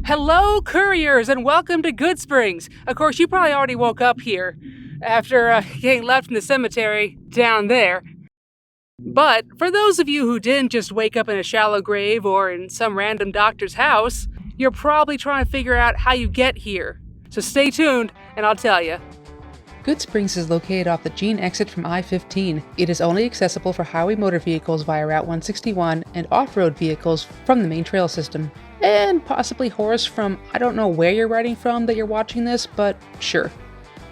Hello, Couriers, and welcome to Goodsprings. Of course, you probably already woke up here after getting left in the cemetery down there. But for those of you who didn't just wake up in a shallow grave or in some random doctor's house, you're probably trying to figure out how you get here. So stay tuned, and I'll tell you. Goodsprings is located off the Jean exit from I-15. It is only accessible for highway motor vehicles via Route 161 and off-road vehicles from the main trail system. And possibly Horace from I don't know where you're riding from that you're watching this, but sure.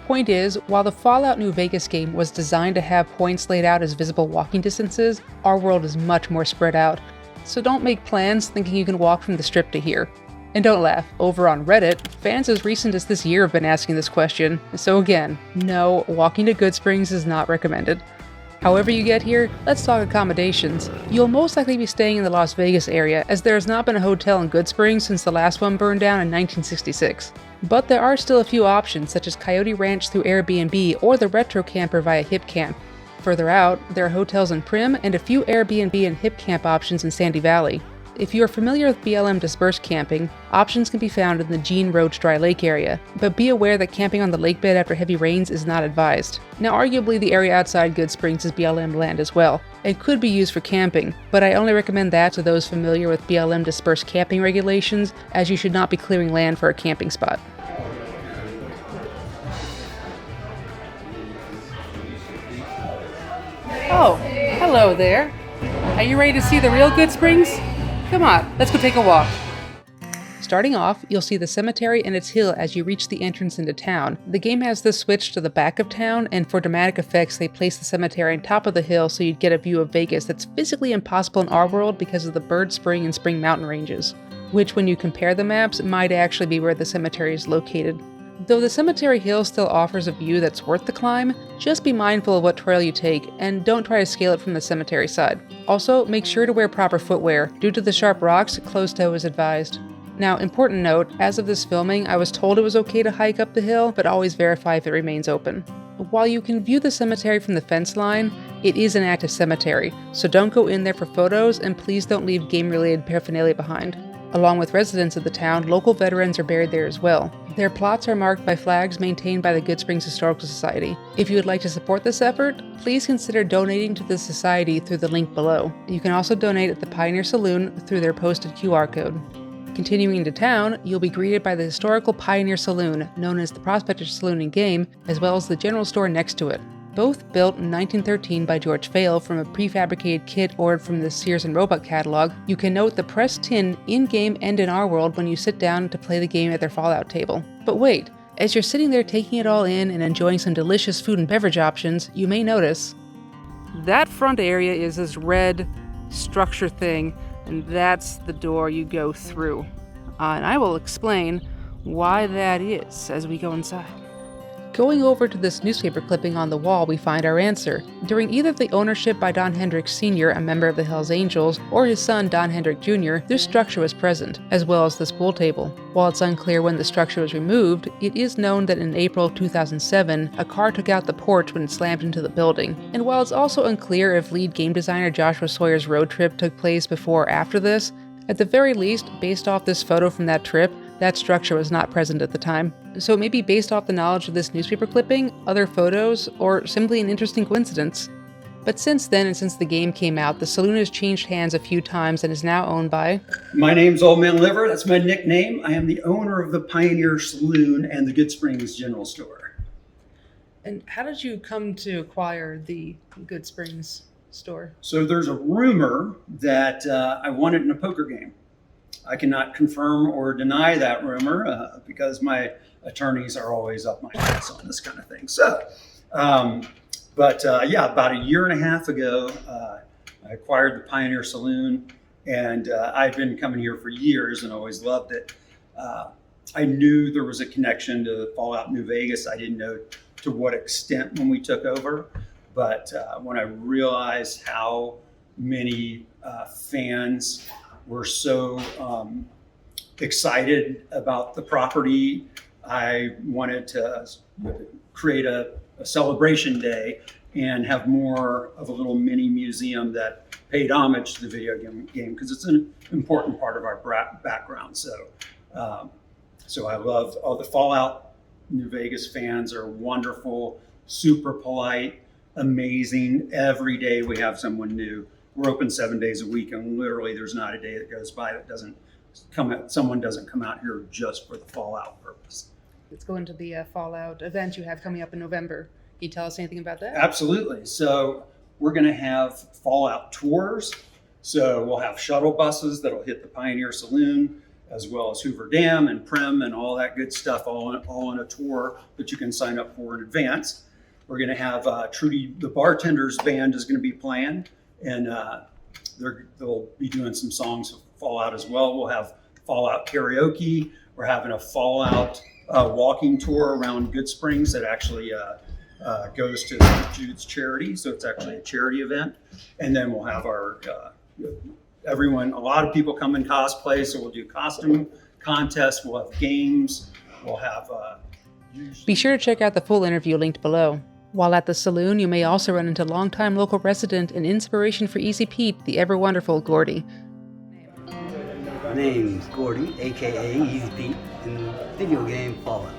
Point is, while the Fallout New Vegas game was designed to have points laid out as visible walking distances, our world is much more spread out. So don't make plans thinking you can walk from the strip to here. And don't laugh, over on Reddit, fans as recent as this year have been asking this question. So again, no, walking to Goodsprings is not recommended. However you get here, let's talk accommodations. You'll most likely be staying in the Las Vegas area, as there has not been a hotel in Goodsprings since the last one burned down in 1966. But there are still a few options, such as Coyote Ranch through Airbnb or the Retro Camper via Hip Camp. Further out, there are hotels in Prim and a few Airbnb and Hip Camp options in Sandy Valley. If you are familiar with BLM dispersed camping, options can be found in the Jean Roach Dry Lake area, but be aware that camping on the lake bed after heavy rains is not advised. Now arguably the area outside Goodsprings is BLM land as well, and could be used for camping, but I only recommend that to those familiar with BLM dispersed camping regulations, as you should not be clearing land for a camping spot. Oh, hello there. Are you ready to see the real Goodsprings? Come on, let's go take a walk. Starting off, you'll see the cemetery and its hill as you reach the entrance into town. The game has this switch to the back of town, and for dramatic effects they place the cemetery on top of the hill so you'd get a view of Vegas that's physically impossible in our world because of the Bird Spring and Spring mountain ranges, which when you compare the maps might actually be where the cemetery is located. Though the cemetery hill still offers a view that's worth the climb, just be mindful of what trail you take, and don't try to scale it from the cemetery side. Also, make sure to wear proper footwear. Due to the sharp rocks, closed toe is advised. Now, important note, as of this filming, I was told it was okay to hike up the hill, but always verify if it remains open. While you can view the cemetery from the fence line, it is an active cemetery, so don't go in there for photos, and please don't leave game-related paraphernalia behind. Along with residents of the town, local veterans are buried there as well. Their plots are marked by flags maintained by the Goodsprings Historical Society. If you would like to support this effort, please consider donating to the society through the link below. You can also donate at the Pioneer Saloon through their posted QR code. Continuing into town, you'll be greeted by the historical Pioneer Saloon, known as the Prospector Saloon in game, as well as the general store next to it. Both built in 1913 by George Vail from a prefabricated kit ordered from the Sears and Roebuck catalog, you can note the pressed tin in-game and in our world when you sit down to play the game at their Fallout table. But wait, as you're sitting there taking it all in and enjoying some delicious food and beverage options, you may notice that front area is this red structure thing, and that's the door you go through. And I will explain why that is as we go inside. Going over to this newspaper clipping on the wall, we find our answer. During either the ownership by Don Hendrick Sr., a member of the Hells Angels, or his son Don Hendrick Jr., this structure was present, as well as this pool table. While it's unclear when the structure was removed, it is known that in April 2007, a car took out the porch when it slammed into the building. And while it's also unclear if lead game designer Joshua Sawyer's road trip took place before or after this, at the very least, based off this photo from that trip, that structure was not present at the time. So it may be based off the knowledge of this newspaper clipping, other photos, or simply an interesting coincidence. But since then, and since the game came out, the saloon has changed hands a few times and is now owned by... My name's Old Man Liver, that's my nickname. I am the owner of the Pioneer Saloon and the Goodsprings General Store. And how did you come to acquire the Goodsprings store? So there's a rumor that I won it in a poker game. I cannot confirm or deny that rumor because my attorneys are always up my ass on this kind of thing. So, about a year and a half ago, I acquired the Pioneer Saloon, and I've been coming here for years and always loved it. I knew there was a connection to Fallout New Vegas. I didn't know to what extent when we took over, but when I realized how many fans were so excited about the property, I wanted to create a celebration day and have more of a little mini museum that paid homage to the video game because it's an important part of our background. So So I love all the Fallout New Vegas fans are wonderful, super polite, amazing. Every day we have someone new. We're open 7 days a week, and literally there's not a day that goes by that someone doesn't come out here just for the Fallout purpose. Let's go into the Fallout event you have coming up in November. Can you tell us anything about that? Absolutely. So we're going to have Fallout tours. So we'll have shuttle buses that'll hit the Pioneer Saloon, as well as Hoover Dam and Prim and all that good stuff, all on a tour that you can sign up for in advance. We're going to have Trudy, the bartender's band, is going to be playing, and they'll be doing some songs of Fallout as well. We'll have Fallout karaoke. We're having a Fallout walking tour around Goodsprings that actually goes to Jude's charity. So it's actually a charity event. And then we'll have our everyone, a lot of people come in cosplay. So we'll do costume contests. We'll have games. We'll have. Be sure to check out the full interview linked below. While at the saloon, you may also run into longtime local resident and inspiration for Easy Pete, the ever wonderful Gordy. My name's Gordy, aka Easy Pete, in the video game Fallout.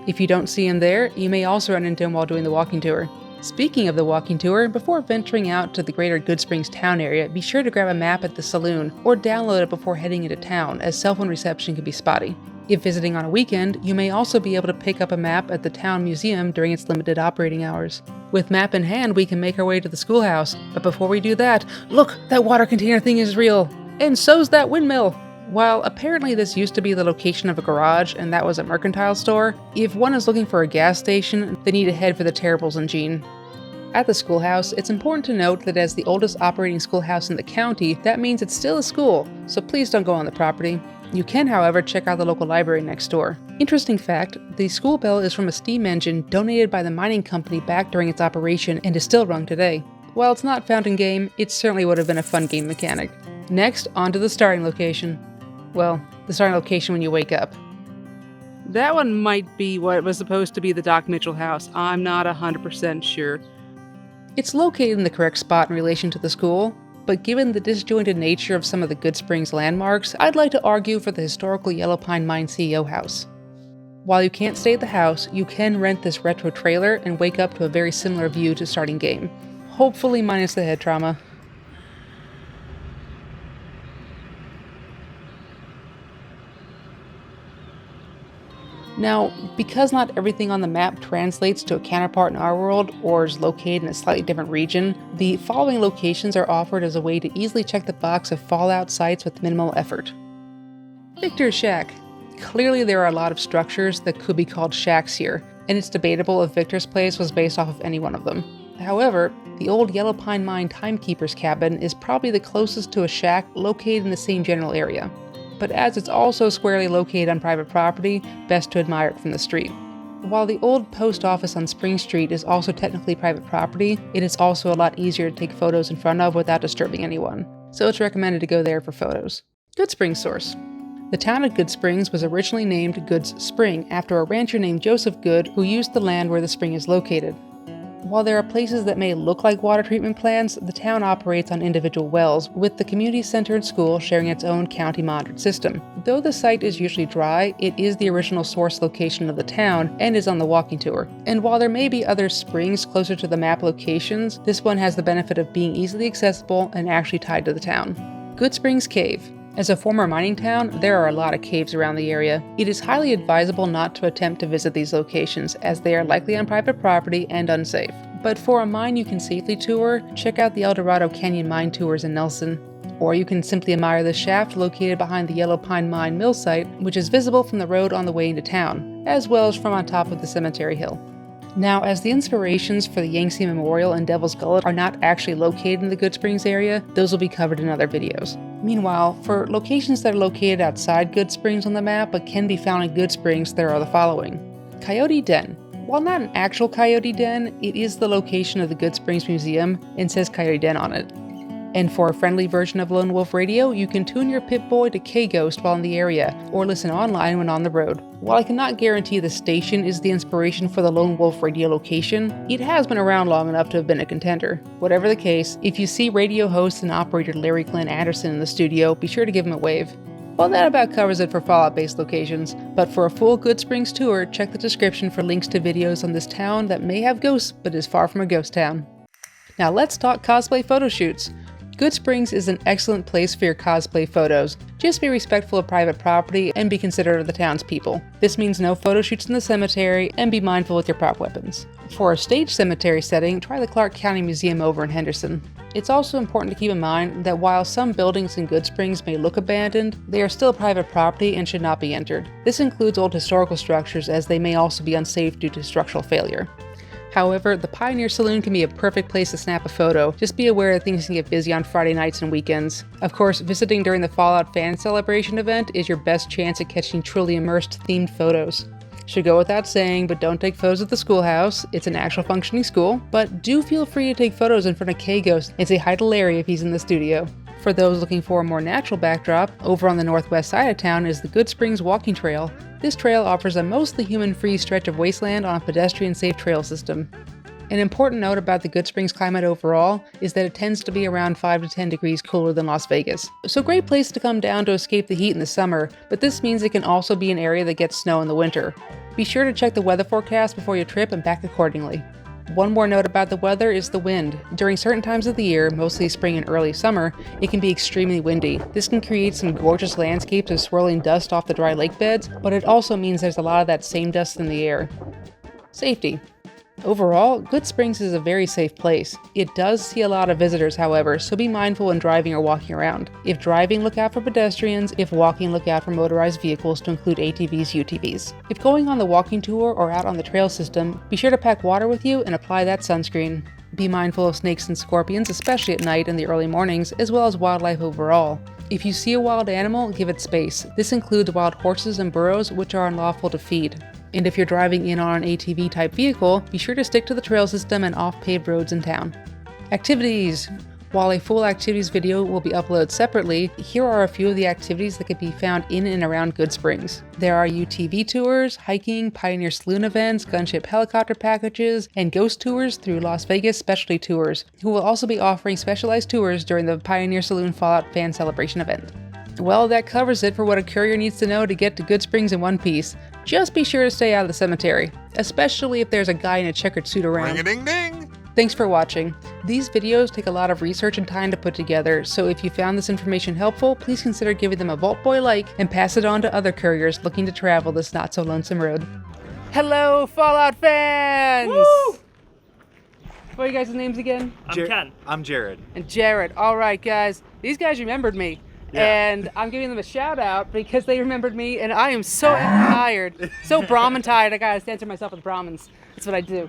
If you don't see him there, you may also run into him while doing the walking tour. Speaking of the walking tour, before venturing out to the greater Goodsprings town area, be sure to grab a map at the saloon, or download it before heading into town, as cell phone reception can be spotty. If visiting on a weekend, you may also be able to pick up a map at the town museum during its limited operating hours. With map in hand, we can make our way to the schoolhouse, but before we do that, look, that water container thing is real! And so's that windmill! While apparently this used to be the location of a garage and that was a mercantile store, if one is looking for a gas station, they need to head for the Terribles and Jean. At the schoolhouse, it's important to note that as the oldest operating schoolhouse in the county, that means it's still a school, so please don't go on the property. You can, however, check out the local library next door. Interesting fact, the school bell is from a steam engine donated by the mining company back during its operation and is still rung today. While it's not found in game, it certainly would have been a fun game mechanic. Next, on to the starting location. Well, the starting location when you wake up. That one might be what was supposed to be the Doc Mitchell house. I'm not 100% sure. It's located in the correct spot in relation to the school, but given the disjointed nature of some of the Goodsprings landmarks, I'd like to argue for the historical Yellow Pine Mine CEO house. While you can't stay at the house, you can rent this retro trailer and wake up to a very similar view to starting game. Hopefully minus the head trauma. Now, because not everything on the map translates to a counterpart in our world or is located in a slightly different region, the following locations are offered as a way to easily check the box of Fallout sites with minimal effort. Victor's Shack. Clearly there are a lot of structures that could be called shacks here, and it's debatable if Victor's place was based off of any one of them. However, the old Yellow Pine Mine Timekeeper's cabin is probably the closest to a shack located in the same general area. But as it's also squarely located on private property, best to admire it from the street. While the old post office on Spring Street is also technically private property, it is also a lot easier to take photos in front of without disturbing anyone, so it's recommended to go there for photos. Goodsprings source. The town of Goodsprings was originally named Goods Spring after a rancher named Joseph Good who used the land where the spring is located. While there are places that may look like water treatment plants, the town operates on individual wells, with the community center and school sharing its own county-monitored system. Though the site is usually dry, it is the original source location of the town and is on the walking tour. And while there may be other springs closer to the map locations, this one has the benefit of being easily accessible and actually tied to the town. Goodsprings Cave. As a former mining town, there are a lot of caves around the area. It is highly advisable not to attempt to visit these locations, as they are likely on private property and unsafe. But for a mine you can safely tour, check out the El Dorado Canyon Mine Tours in Nelson. Or you can simply admire the shaft located behind the Yellow Pine Mine mill site, which is visible from the road on the way into town, as well as from on top of the cemetery hill. Now, as the inspirations for the Yangtze Memorial and Devil's Gullet are not actually located in the Goodsprings area, those will be covered in other videos. Meanwhile, for locations that are located outside Goodsprings on the map but can be found in Goodsprings, there are the following. Coyote Den. While not an actual coyote den, it is the location of the Goodsprings Museum and says Coyote Den on it. And for a friendly version of Lone Wolf Radio, you can tune your Pip-Boy to K-Ghost while in the area, or listen online when on the road. While I cannot guarantee the station is the inspiration for the Lone Wolf Radio location, it has been around long enough to have been a contender. Whatever the case, if you see radio host and operator Larry Glenn Anderson in the studio, be sure to give him a wave. Well, that about covers it for Fallout-based locations, but for a full Goodsprings tour, check the description for links to videos on this town that may have ghosts, but is far from a ghost town. Now let's talk cosplay photo shoots. Goodsprings is an excellent place for your cosplay photos. Just be respectful of private property and be considerate of the townspeople. This means no photo shoots in the cemetery, and be mindful with your prop weapons. For a staged cemetery setting, try the Clark County Museum over in Henderson. It's also important to keep in mind that while some buildings in Goodsprings may look abandoned, they are still private property and should not be entered. This includes old historical structures, as they may also be unsafe due to structural failure. However, the Pioneer Saloon can be a perfect place to snap a photo. Just be aware that things can get busy on Friday nights and weekends. Of course, visiting during the Fallout Fan Celebration event is your best chance at catching truly immersed themed photos. Should go without saying, but don't take photos at the schoolhouse. It's an actual functioning school. But do feel free to take photos in front of K-Ghost and say hi to Larry if he's in the studio. For those looking for a more natural backdrop, over on the northwest side of town is the Goodsprings Walking Trail. This trail offers a mostly human-free stretch of wasteland on a pedestrian-safe trail system. An important note about the Goodsprings climate overall is that it tends to be around 5 to 10 degrees cooler than Las Vegas. So great place to come down to escape the heat in the summer, but this means it can also be an area that gets snow in the winter. Be sure to check the weather forecast before your trip and pack accordingly. One more note about the weather is the wind. During certain times of the year, mostly spring and early summer, it can be extremely windy. This can create some gorgeous landscapes of swirling dust off the dry lake beds, but it also means there's a lot of that same dust in the air. Safety. Overall, Goodsprings is a very safe place. It does see a lot of visitors, however, so be mindful when driving or walking around. If driving, look out for pedestrians. If walking, look out for motorized vehicles, to include ATVs, UTVs. If going on the walking tour or out on the trail system, be sure to pack water with you and apply that sunscreen. Be mindful of snakes and scorpions, especially at night and the early mornings, as well as wildlife overall. If you see a wild animal, give it space. This includes wild horses and burros, which are unlawful to feed. And if you're driving in on an ATV type vehicle, be sure to stick to the trail system and off-paved roads in town. Activities. While a full activities video will be uploaded separately, here are a few of the activities that can be found in and around Goodsprings. There are UTV tours, hiking, Pioneer Saloon events, Gunship Helicopter packages, and ghost tours through Las Vegas Specialty Tours, who will also be offering specialized tours during the Pioneer Saloon Fallout Fan Celebration event. Well, that covers it for what a courier needs to know to get to Goodsprings in one piece. Just be sure to stay out of the cemetery, especially if there's a guy in a checkered suit around. Ring-a-ding-ding! Thanks for watching. These videos take a lot of research and time to put together, so if you found this information helpful, please consider giving them a Vault Boy like and pass it on to other couriers looking to travel this not-so-lonesome road. Hello, Fallout fans! Woo! What are you guys' names again? I'm Ken. I'm Jared. And Jared. All right, guys. These guys remembered me. Yeah. And I'm giving them a shout out because they remembered me, and I am so tired, so Brahmin tired. I gotta censor myself with Brahmins. That's what I do.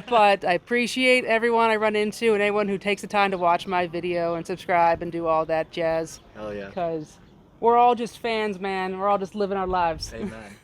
But I appreciate everyone I run into and anyone who takes the time to watch my video and subscribe and do all that jazz. Hell yeah. Because we're all just fans, man. We're all just living our lives. Amen.